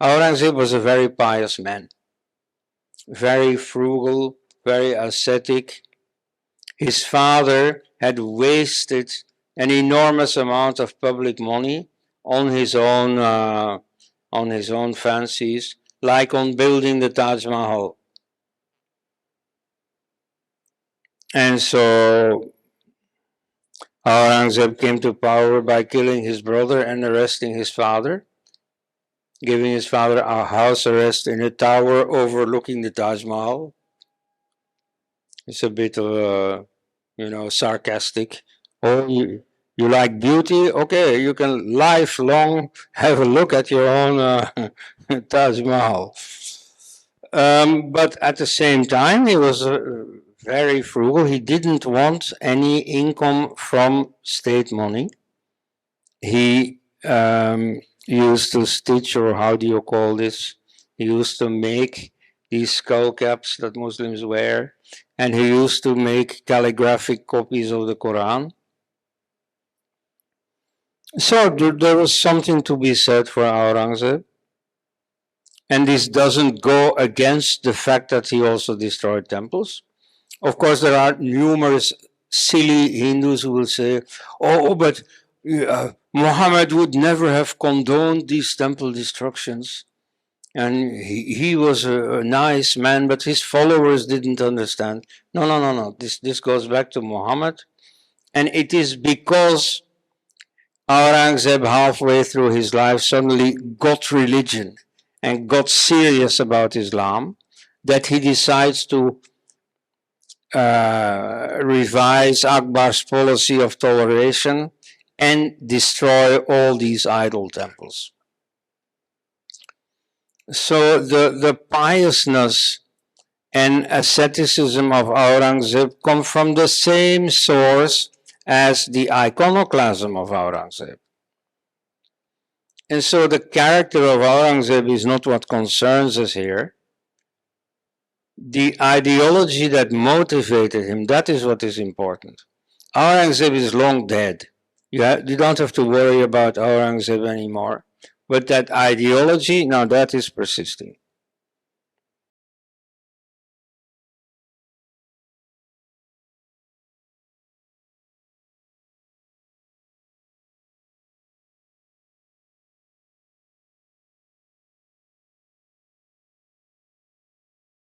Aurangzeb was a very pious man, very frugal, very ascetic. His father had wasted an enormous amount of public money on his own fancies, like on building the Taj Mahal. And so Aurangzeb came to power by killing his brother and arresting his father, giving his father a house arrest in a tower overlooking the Taj Mahal. It's a bit of sarcastic. Oh, you like beauty? Okay, you can lifelong have a look at your own Taj Mahal. But at the same time, he was very frugal. He didn't want any income from state money. He used to stitch, or how do you call this? He used to make these skull caps that Muslims wear, and he used to make calligraphic copies of the Quran. So there was something to be said for Aurangzeb. And this doesn't go against the fact that he also destroyed temples. Of course, there are numerous silly Hindus who will say, oh, but Muhammad would never have condoned these temple destructions. And he was a nice man, but his followers didn't understand. No. This goes back to Muhammad. And it is because Aurangzeb, halfway through his life, suddenly got religion and got serious about Islam, that he decides to revise Akbar's policy of toleration and destroy all these idol temples. So the piousness and asceticism of Aurangzeb come from the same source as the iconoclasm of Aurangzeb. And so the character of Aurangzeb is not what concerns us here. The ideology that motivated him, that is what is important. Aurangzeb is long dead. You don't have to worry about Aurangzeb anymore. But that ideology, now that is persisting.